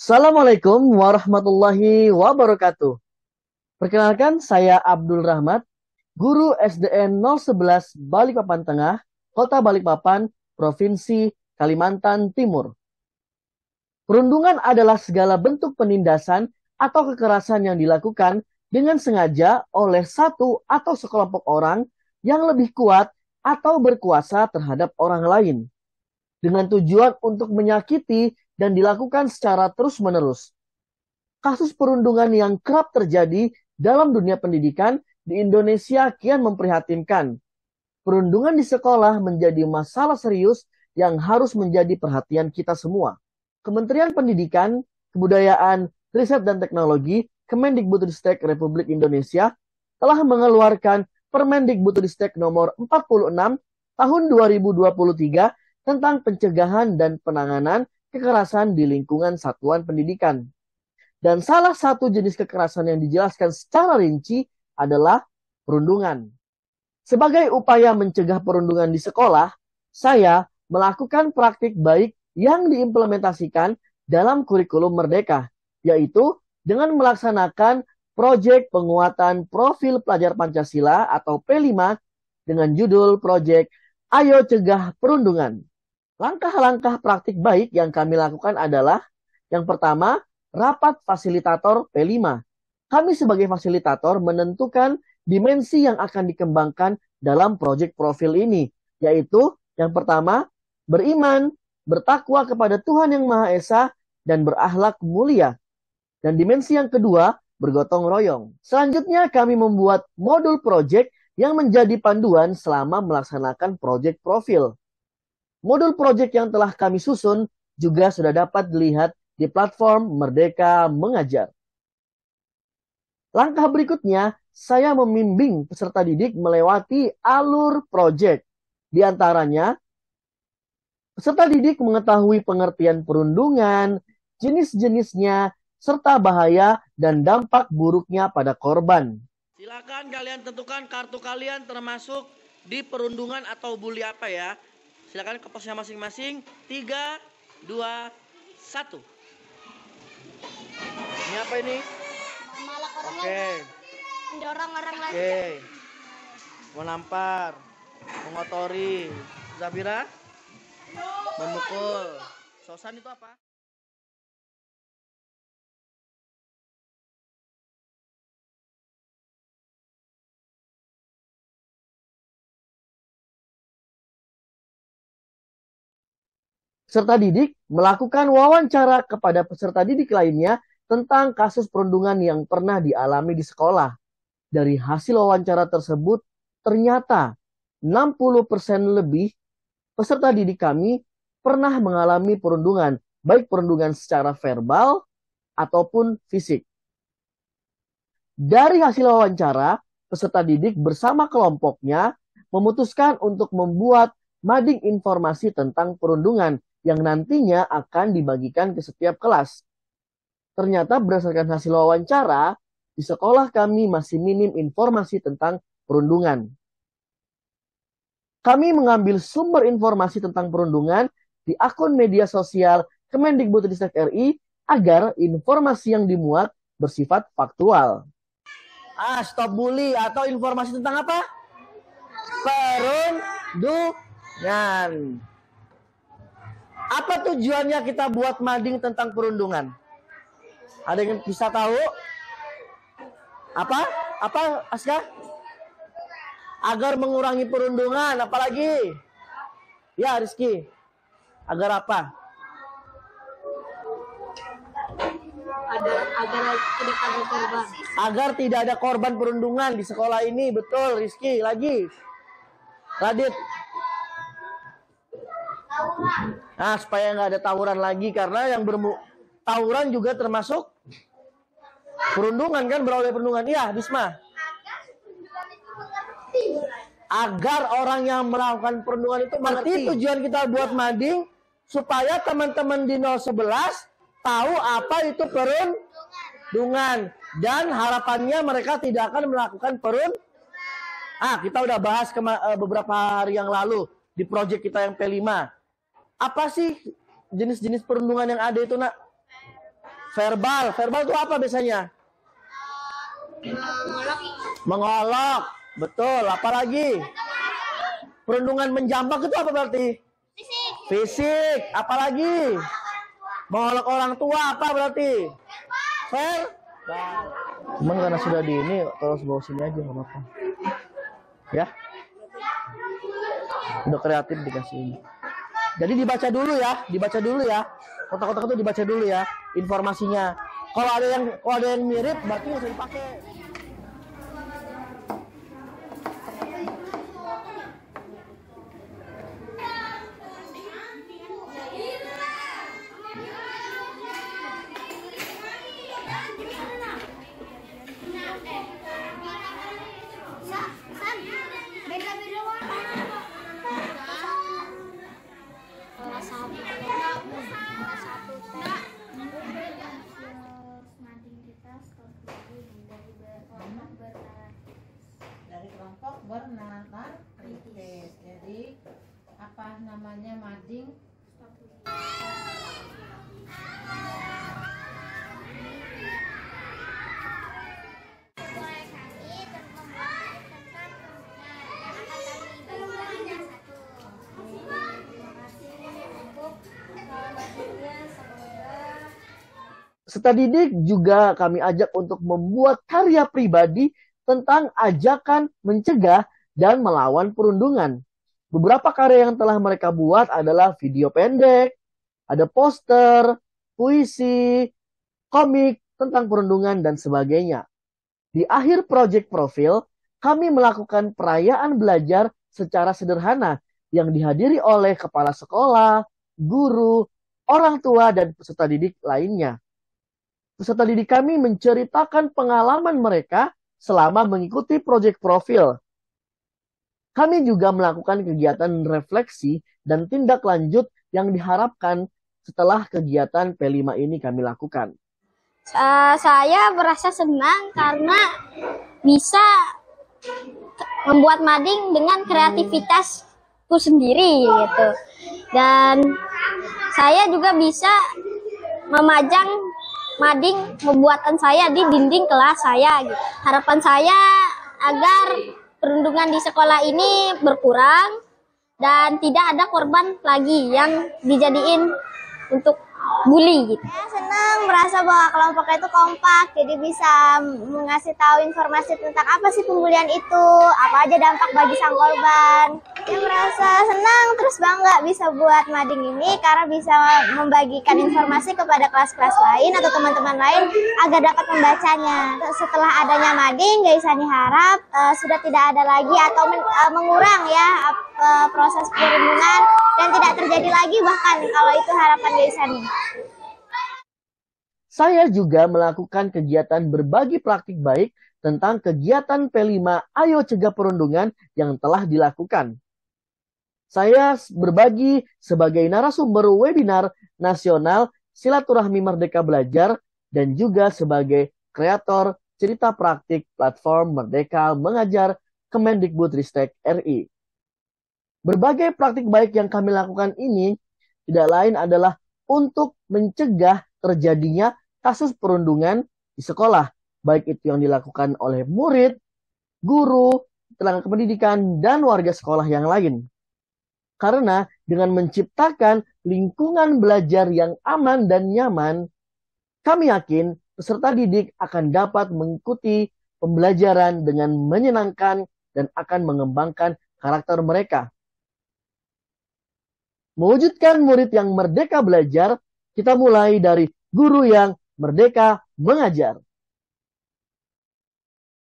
Assalamualaikum warahmatullahi wabarakatuh. Perkenalkan, saya Abdul Rahmat, guru SDN 011 Balikpapan Tengah, Kota Balikpapan, Provinsi Kalimantan Timur. Perundungan adalah segala bentuk penindasan atau kekerasan yang dilakukan dengan sengaja oleh satu atau sekelompok orang yang lebih kuat atau berkuasa terhadap orang lain, dengan tujuan untuk menyakiti dan dilakukan secara terus-menerus. Kasus perundungan yang kerap terjadi dalam dunia pendidikan di Indonesia kian memprihatinkan. Perundungan di sekolah menjadi masalah serius yang harus menjadi perhatian kita semua. Kementerian Pendidikan, Kebudayaan, Riset dan Teknologi, Kemendikbudristek Republik Indonesia telah mengeluarkan Permendikbudristek nomor 46 tahun 2023 tentang pencegahan dan penanganan kekerasan di lingkungan satuan pendidikan. Dan salah satu jenis kekerasan yang dijelaskan secara rinci adalah perundungan. Sebagai upaya mencegah perundungan di sekolah, saya melakukan praktik baik yang diimplementasikan dalam kurikulum Merdeka, yaitu dengan melaksanakan proyek penguatan profil pelajar Pancasila atau P5 dengan judul proyek Ayo Cegah Perundungan. Langkah-langkah praktik baik yang kami lakukan adalah yang pertama, rapat fasilitator P5. Kami sebagai fasilitator menentukan dimensi yang akan dikembangkan dalam proyek profil ini, yaitu yang pertama, beriman, bertakwa kepada Tuhan Yang Maha Esa, dan berakhlak mulia. Dan dimensi yang kedua, bergotong royong. Selanjutnya kami membuat modul proyek yang menjadi panduan selama melaksanakan proyek profil. Modul proyek yang telah kami susun juga sudah dapat dilihat di platform Merdeka Mengajar. Langkah berikutnya, saya membimbing peserta didik melewati alur proyek. Di antaranya, peserta didik mengetahui pengertian perundungan, jenis-jenisnya, serta bahaya dan dampak buruknya pada korban. Silakan kalian tentukan kartu kalian termasuk di perundungan atau bully apa ya. Silakan ke posnya masing-masing. 3, 2, 1. Ini apa ini? Malak orang Oke. lain. Mendorong orang lain. Oke. Menampar, mengotori. Zabira? Memukul. Sosan itu apa? Peserta didik melakukan wawancara kepada peserta didik lainnya tentang kasus perundungan yang pernah dialami di sekolah. Dari hasil wawancara tersebut, ternyata 60% lebih peserta didik kami pernah mengalami perundungan, baik perundungan secara verbal ataupun fisik. Dari hasil wawancara, peserta didik bersama kelompoknya memutuskan untuk membuat mading informasi tentang perundungan yang nantinya akan dibagikan ke setiap kelas. Ternyata berdasarkan hasil wawancara, di sekolah kami masih minim informasi tentang perundungan. Kami mengambil sumber informasi tentang perundungan di akun media sosial Kemendikbudristek RI agar informasi yang dimuat bersifat faktual. Stop bully atau informasi tentang apa? Perundungan. Apa tujuannya kita buat mading tentang perundungan? Ada yang bisa tahu? Apa? Apa, Aska? Agar mengurangi perundungan, apalagi? Ya, Rizky. Agar apa? Agar tidak ada korban. Agar tidak ada korban perundungan di sekolah ini. Betul, Rizky. Lagi. Radit. Nah, supaya nggak ada tawuran lagi, karena yang tawuran juga termasuk perundungan kan, berawal dari perundungan. Iya, Bisma. Agar orang yang melakukan perundungan itu mengerti. Tujuan kita buat mading supaya teman-teman di 011 tahu apa itu perundungan, dan harapannya mereka tidak akan melakukan perundungan. Kita udah bahas beberapa hari yang lalu di proyek kita yang P5. Apa sih jenis-jenis perundungan yang ada itu, Nak? Verbal. Verbal itu apa biasanya? Mengolok. Betul. Apalagi? Perundungan menjambak itu apa berarti? Fisik. Apalagi? Mengolok orang tua apa berarti? Verbal. Cuman karena sudah di ini, terus bawa sini aja nggak apa-apa. Ya. Udah kreatif dikasih ini. Jadi dibaca dulu ya. Kotak-kotak itu dibaca dulu ya informasinya. Kalau ada yang mirip berarti nggak usah dipakai. Dari kelompok bernanarkitis. Jadi apa namanya mading? Peserta didik juga kami ajak untuk membuat karya pribadi tentang ajakan mencegah dan melawan perundungan. Beberapa karya yang telah mereka buat adalah video pendek, ada poster, puisi, komik tentang perundungan, dan sebagainya. Di akhir proyek profil, kami melakukan perayaan belajar secara sederhana yang dihadiri oleh kepala sekolah, guru, orang tua, dan peserta didik lainnya. Peserta didik kami menceritakan pengalaman mereka selama mengikuti proyek profil. Kami juga melakukan kegiatan refleksi dan tindak lanjut yang diharapkan setelah kegiatan P5 ini kami lakukan. Saya merasa senang karena bisa membuat mading dengan kreativitasku sendiri gitu. Dan saya juga bisa memajang mading pembuatan saya di dinding kelas saya gitu. Harapan saya agar perundungan di sekolah ini berkurang dan tidak ada korban lagi yang dijadiin untuk bully gitu. Saya senang merasa bahwa kelompok itu kompak, jadi bisa mengasih tahu informasi tentang apa sih pembulian itu, apa aja dampak bagi sang korban. Saya merasa senang terus bangga bisa buat mading ini karena bisa membagikan informasi kepada kelas-kelas lain atau teman-teman lain agar dapat membacanya. Setelah adanya mading, Gaisani harap sudah tidak ada lagi atau mengurang ya proses perundungan dan tidak terjadi lagi, bahkan kalau itu harapan Gaisani. Saya juga melakukan kegiatan berbagi praktik baik tentang kegiatan P5 Ayo Cegah Perundungan yang telah dilakukan. Saya berbagi sebagai narasumber webinar nasional Silaturahmi Merdeka Belajar dan juga sebagai kreator cerita praktik platform Merdeka Mengajar Kemendikbudristek RI. Berbagai praktik baik yang kami lakukan ini tidak lain adalah untuk mencegah terjadinya kasus perundungan di sekolah, baik itu yang dilakukan oleh murid, guru, tenaga kependidikan, dan warga sekolah yang lain. Karena dengan menciptakan lingkungan belajar yang aman dan nyaman, kami yakin peserta didik akan dapat mengikuti pembelajaran dengan menyenangkan dan akan mengembangkan karakter mereka. Mewujudkan murid yang merdeka belajar, kita mulai dari guru yang merdeka mengajar.